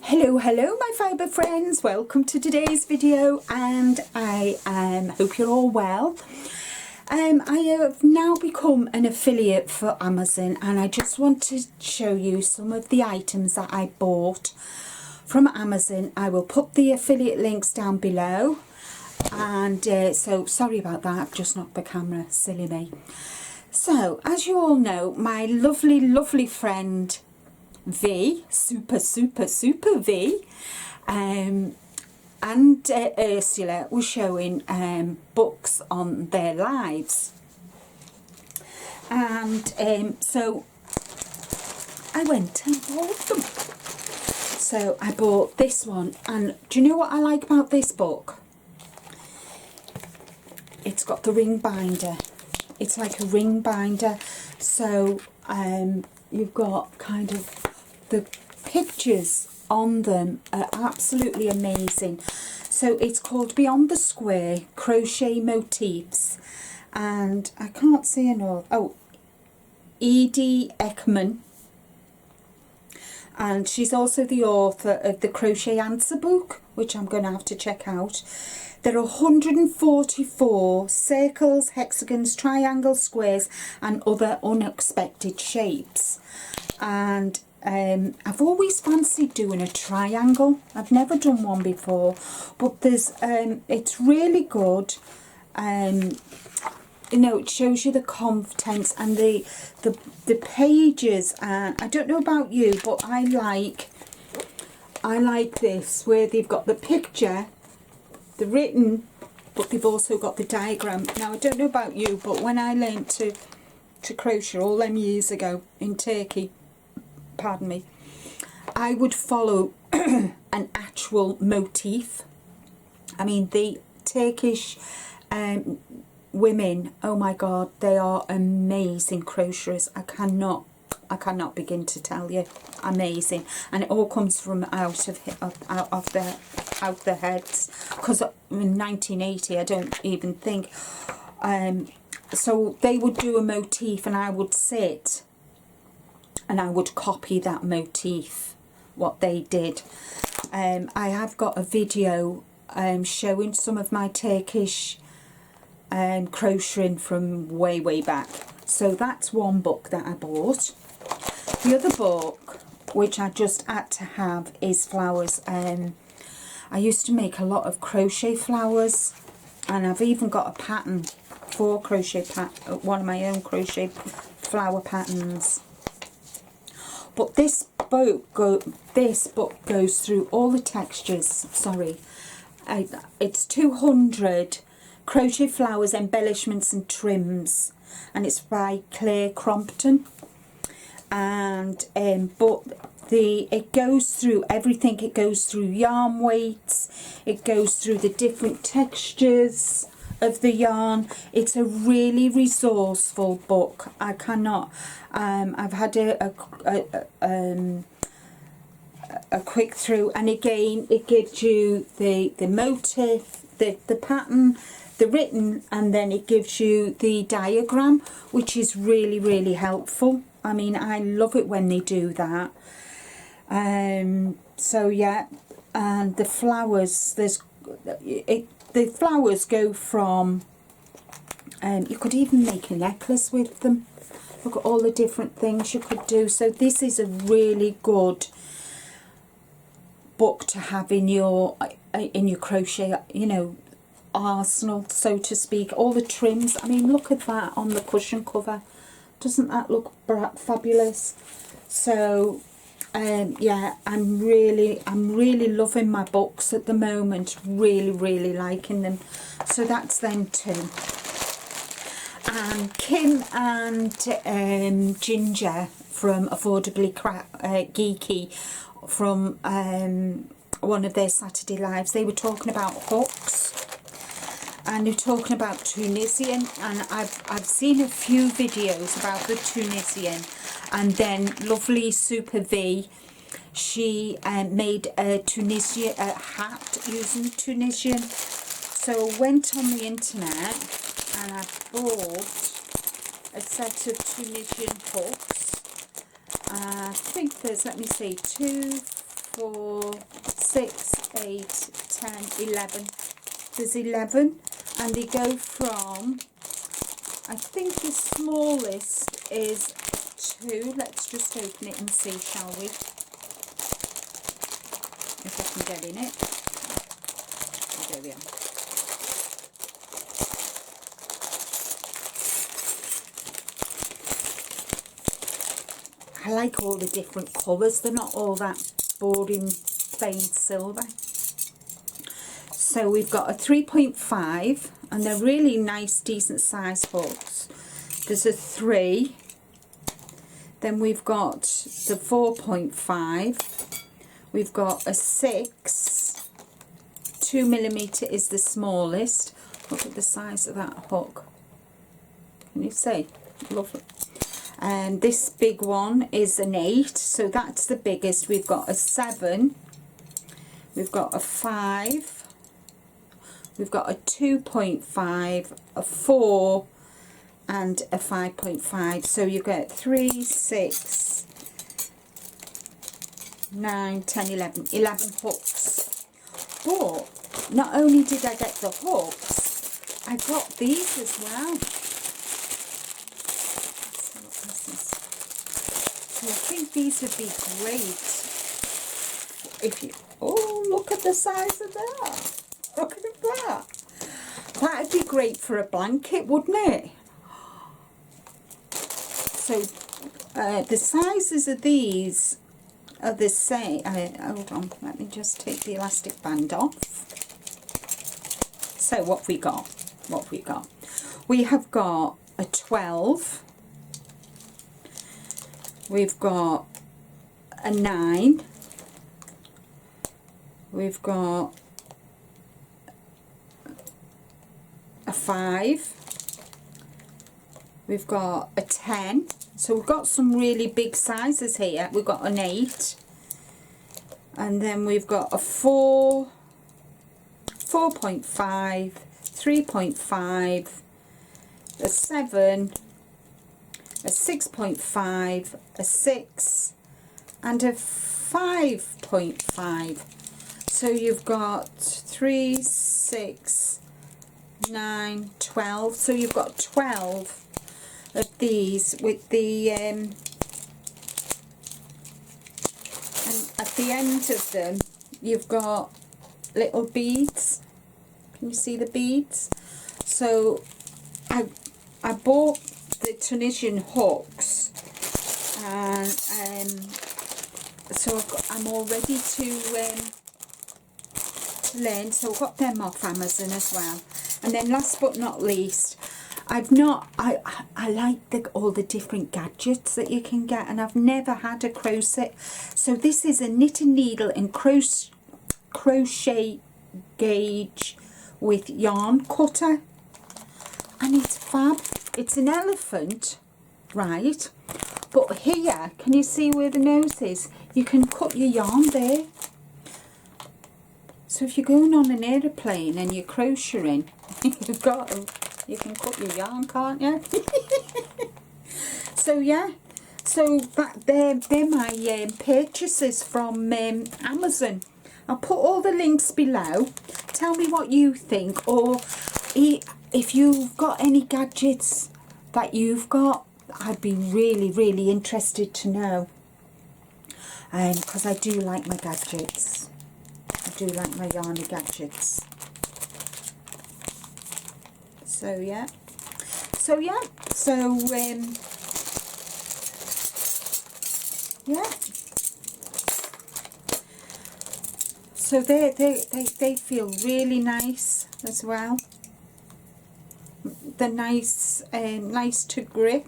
Hello my fibre friends, welcome to today's video, and I hope you're all well. I have now become an affiliate for Amazon, and I just want to show you some of the items that I bought from Amazon. I will put the affiliate links down below, and so sorry about that, I've just knocked the camera, silly me. So as you all know, my lovely friend V, super V, and Ursula were showing books on their lives, and so I went and bought them. So I bought this one, and do you know what I like about this book? It's got the ring binder. It's like a ring binder, so you've got kind of the pictures on them are absolutely amazing. So it's called Beyond the Square Crochet Motifs, and I can't see enough. Oh, Edie Ekman, and she's also the author of the Crochet Answer book, which I'm going to have to check out. There are 144 circles, hexagons, triangles, squares and other unexpected shapes, and I've always fancied doing a triangle. I've never done one before, but there's it's really good. You know, it shows you the contents and the pages, and I don't know about you, but I like this, where they've got the picture, the written, but they've also got the diagram. Now I don't know about you, but when I learned to crochet all them years ago in Turkey, pardon me, I would follow an actual motif. I mean, the Turkish women, oh my god, they are amazing crocheters. I cannot begin to tell you, amazing. And it all comes from out their heads, because in 1980 I don't even think so they would do a motif, and I would sit and I would copy that motif, what they did. I have got a video showing some of my Turkish crocheting from way back. So that's one book that I bought. The other book, which I just had to have, is flowers. I used to make a lot of crochet flowers, and I've even got a pattern for crochet, one of my own crochet flower patterns. But this book goes through all the textures. Sorry, it's 200 crochet flowers, embellishments and trims, and it's by Claire Crompton. And but it goes through everything. It goes through yarn weights, it goes through the different textures of the yarn. It's a really resourceful book. I cannot I've had a quick through, and again it gives you the motif, the pattern, the written, and then it gives you the diagram, which is really helpful. I mean, I love it when they do that. So yeah, and the flowers, the flowers go from, you could even make a necklace with them. Look at all the different things you could do. So this is a really good book to have in your crochet, you know, arsenal, so to speak. All the trims, I mean, look at that on the cushion cover. Doesn't that look fabulous? So yeah, I'm really loving my books at the moment, really liking them. So that's them too. And Kim and Ginger from Affordably Geeky, from one of their Saturday lives, they were talking about hooks, and they're talking about Tunisian, and I've seen a few videos about the Tunisian. And then lovely Super V, she made a Tunisian hat using Tunisian. So I went on the internet and I bought a set of Tunisian hooks. I think there's, let me see, 2, 4, 6, 8, 10, 11. There's 11, and they go from, I think the smallest is 2. Let's just open it and see, shall we? If I can get in it. Oh, there we are. I like all the different colours. They're not all that boring plain silver. So we've got a 3.5, and they're really nice, decent size hooks. There's a 3. Then we've got the 4.5. We've got a 6. 2mm is the smallest. Look at the size of that hook. Can you see? Lovely. And this big one is an 8, so that's the biggest. We've got a 7, we've got a 5, we've got a 2.5, a 4, and a 5.5. So you get 3, 6, 9, 10, 11 hooks. But not only did I get the hooks, I got these as well. So I think these would be great if you, oh, look at the size of that. Look at that. That would be great for a blanket, wouldn't it? So the sizes of these are the same. Hold on, let me just take the elastic band off. So what have we got? What have we got? We have got a 12. We've got a 9, we've got a 5, we've got a 10, so we've got some really big sizes here. We've got an 8, and then we've got a 4, 4.5, 3.5, a 7, a 6.5, a 6, and a 5.5. So you've got 3, 6, 9, 12. So you've got 12 of these with the and at the end of them you've got little beads. Can you see the beads? So I bought the Tunisian hooks, and so I'm all ready to learn. So I've got them off Amazon as well. And then last but not least, I like all the different gadgets that you can get, and I've never had a crochet. So this is a knitting needle and crochet gauge with yarn cutter, and it's fab. It's an elephant, right? But here, can you see where the nose is? You can cut your yarn there. So if you're going on an aeroplane and you're crocheting, you can cut your yarn, can't you? So yeah, so they're my purchases from Amazon. I'll put all the links below. Tell me what you think, or if you've got any gadgets that you've got, I'd be really, really interested to know. Because I do like my gadgets. I do like my yarny gadgets. So yeah. So yeah. So yeah. So they feel really nice as well. They're nice, nice to grip.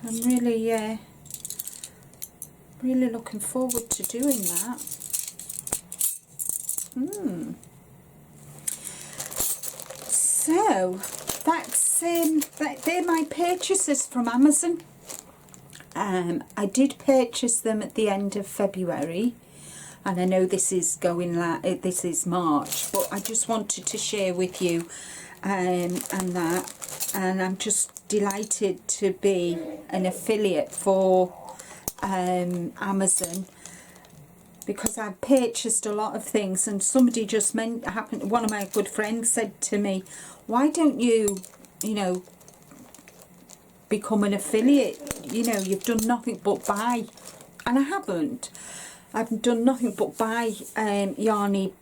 I'm really, really looking forward to doing that. So that's they're my purchases from Amazon. I did purchase them at the end of February, and I know this is this is March, but I just wanted to share with you and that, and I'm just delighted to be an affiliate for Amazon. because I've purchased a lot of things, and somebody just one of my good friends said to me, why don't you, you know, become an affiliate? You know, you've done nothing but buy. And I haven't. I've done nothing but buy yarny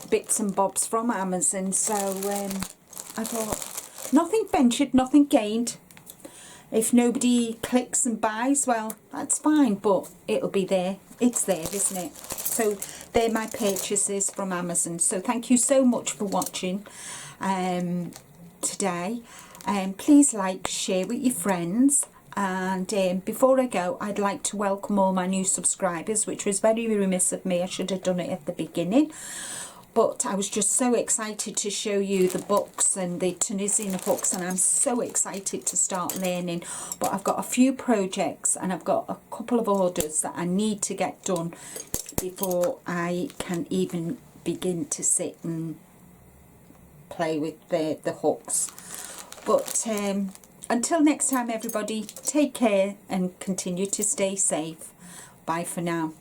bits and bobs from Amazon. So I thought, nothing ventured, nothing gained. If nobody clicks and buys, well, that's fine, but it'll be there. It's there, isn't it? So they're my purchases from Amazon. So thank you so much for watching today. Please like, share with your friends. And before I go, I'd like to welcome all my new subscribers, which was very remiss of me. I should have done it at the beginning. But I was just so excited to show you the books and the Tunisian hooks, and I'm so excited to start learning. But I've got a few projects and I've got a couple of orders that I need to get done before I can even begin to sit and play with the hooks. But until next time, everybody, take care and continue to stay safe. Bye for now.